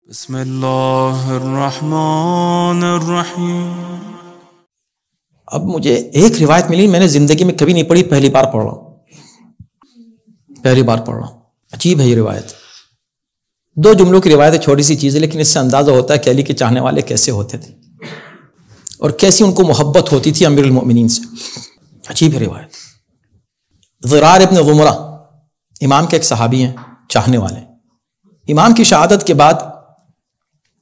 بسم اللہ الرحمن الرحیم۔ اب مجھے ایک روایت ملی، میں نے زندگی میں کبھی نہیں پڑھی، پہلی بار پڑھ رہا ہوں۔ عجیب ہے یہ روایت، دو جملوں کی روایت ہے، چھوٹی سی چیز ہے، لیکن اس سے اندازہ ہوتا ہے کہ علی کے چاہنے والے کیسے ہوتے تھے اور کیسی ان کو محبت ہوتی تھی امیر المؤمنین سے۔ عجیب ہے روایت۔ ضرار ابن غمرہ امام کے ایک صحابی ہیں، چاہنے والے۔ امام کی شہادت کے بعد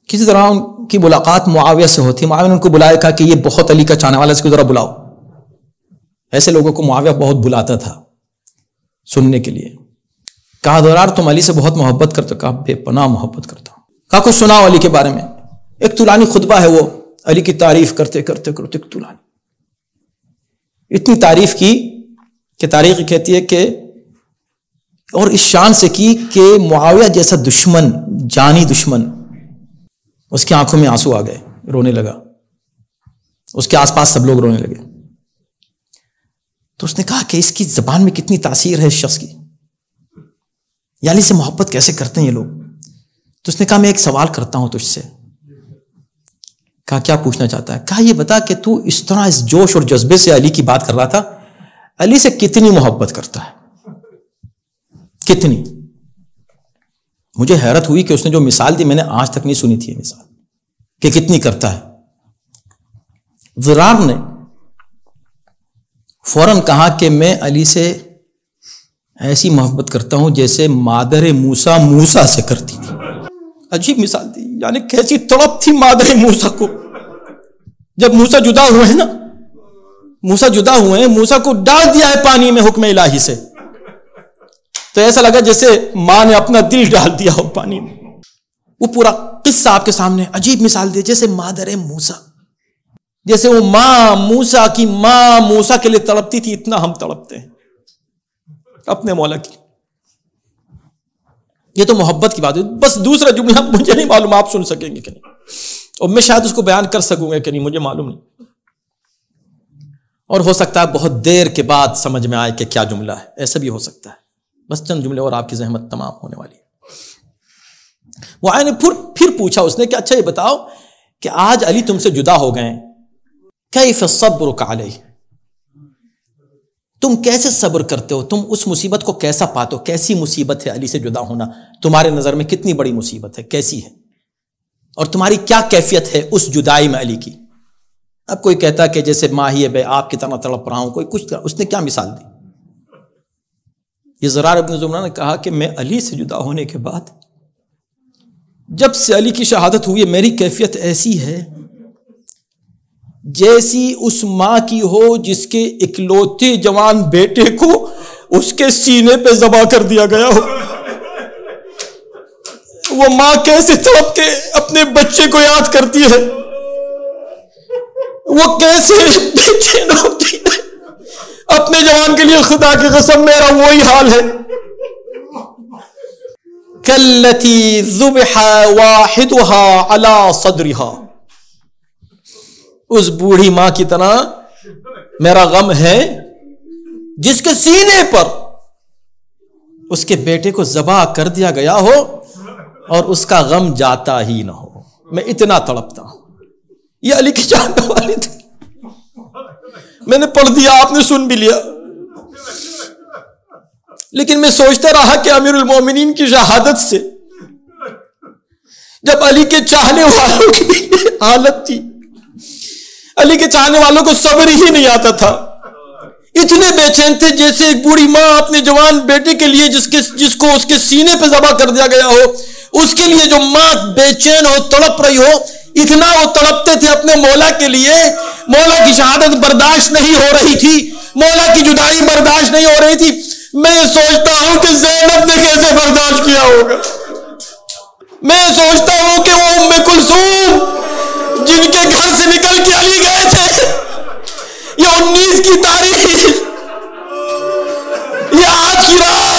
کسی طرح ان کی ملاقات معاویہ سے ہوتی، معاویہ نے ان کو بلایا، کہا کہ یہ بہت علی کا چاہنے والا ہے، اس کو ذرا بلاؤ۔ ایسے لوگوں کو معاویہ بہت بلاتا تھا سننے کے لیے۔ کہا ضرار تم علی سے بہت محبت کرتے ہو؟ کہا بے پناہ محبت کرتا ہوں۔ کہا کچھ سناؤ علی کے بارے میں۔ ایک طولانی خطبہ ہے، وہ علی کی تعریف کرتے ایک طولانی، اتنی تعریف کی کہ تاریخ کہتی ہے کہ اور اس شان سے کی کہ معاویہ جیسا دشمن، جانی دشمن، اس کی آنکھوں میں آنسو آ گئے، رونے لگا، اس کے آس پاس سب لوگ رونے لگے۔ تو اس نے کہا کہ اس کی زبان میں کتنی تاثیر ہے اس شخص کی، یا علی سے محبت کیسے کرتے ہیں یہ لوگ۔ تو اس نے کہا میں ایک سوال کرتا ہوں تجھ سے۔ کہا کیا پوچھنا چاہتا ہے؟ کہا یہ بتا کہ تو اس طرح اس جوش اور جذبے سے علی کی بات کر رہا تھا، علی سے کتنی محبت کرتا ہے؟ کتنی؟ مجھے حیرت ہوئی کہ اس نے جو مثال دی میں نے آج تک نہیں سنی تھی یہ مثال، کہ کتنی کرتا ہے۔ ضرار نے فوراً کہا کہ میں علی سے ایسی محبت کرتا ہوں جیسے مادر موسیٰ موسیٰ سے کرتی تھی۔ عجیب مثال دی، یعنی کیسی تڑپ تھی مادر موسیٰ کو۔ جب موسیٰ جدا ہوئے ہیں نا، موسیٰ جدا ہوئے ہیں، موسیٰ کو ڈال دیا ہے پانی میں حکم الہی سے، تو ایسا لگا جیسے ماں نے اپنا دل ڈال دیا ہو پانی میں۔ وہ پورا قصہ آپ کے سامنے، عجیب مثال دی، جیسے مادر موسیٰ، جیسے وہ ماں موسیٰ کی ماں موسیٰ کے لیے تڑپتی تھی، اتنا ہم تڑپتے ہیں اپنے مولا کی۔ یہ تو محبت کی بات ہے۔ بس دوسرا جملہ مجھے نہیں معلوم آپ سن سکیں گے کہ نہیں، اور میں شاید اس کو بیان کر سکوں گا کہ نہیں، مجھے معلوم نہیں، اور ہو سکتا ہے بہت دیر کے بعد سمجھ میں آئے کہ کیا جملہ ہے، ایسا بھی ہو سکتا ہے۔ بس چند جملے اور آپ کی زحمت تمام ہونے والی ہے۔ وہ آئے نے پھر پوچھا اس نے کہ اچھا یہ بتاؤ کہ آج علی تم سے جدا ہو گئے، کیف صبرک علیہ، تم کیسے صبر کرتے ہو، تم اس مصیبت کو کیسا پاتے ہو؟ کیسی مصیبت ہے علی سے جدا ہونا تمہارے نظر میں؟ کتنی بڑی مصیبت ہے، کیسی ہے، اور تمہاری کیا کیفیت ہے اس جدائی میں علی کی؟ اب کوئی کہتا کہ جیسے ماہی بے آپ کی طرح تڑپ رہا ہوں، کوئی کچھ، اس نے کیا مثال دی؟ یہ ضرار ابن زمرہ نے کہا کہ میں علی سے جدا ہونے کے بعد جب سے علی کی شہادت ہوئی ہے، میری کیفیت ایسی ہے جیسی اس ماں کی ہو جس کے اکلوتے جوان بیٹے کو اس کے سینے پہ ذبح کر دیا گیا ہو۔ وہ ماں کیسے تڑپ کے اپنے بچے کو یاد کرتی ہے، وہ کیسے بے چین ہوتی ہے اپنے جوان کے لیے۔ خدا کی قسم میرا وہی حال ہے۔ کلتی ذبح واحدها على صدرها، اس بوڑھی ماں کی طرح میرا غم ہے جس کے سینے پر اس کے بیٹے کو ذبح کر دیا گیا ہو اور اس کا غم جاتا ہی نہ ہو۔ میں اتنا تڑپتا ہوں۔ یہ علی کے چاہنے والے تھے۔ میں نے پڑھ دیا، آپ نے سن بھی لیا، لیکن میں سوچتا رہا کہ امیر المومنین کی شہادت سے جب علی کے چاہنے والوں کی حالت تھی، علی کے چاہنے والوں کو صبر ہی نہیں آتا تھا، اتنے بے چین تھے جیسے ایک بوڑھی ماں اپنے جوان بیٹے کے لیے جس کو اس کے سینے پہ ذبح کر دیا گیا ہو، اس کے لیے جو ماں بے چین ہو، تڑپ رہی ہو، اتنا وہ تڑپتے تھے اپنے مولا کے لیے۔ مولا کی شہادت برداشت نہیں ہو رہی تھی، مولا کی جدائی برداشت نہیں ہو رہی تھی۔ میں سوچتا ہوں کہ زینب نے کیسے برداشت کیا ہوگا۔ میں سوچتا ہوں کہ وہ ام کلثوم جن کے گھر سے نکل کے علی گئے تھے، یہ 19 کی تاریخ، یہ آج کی رات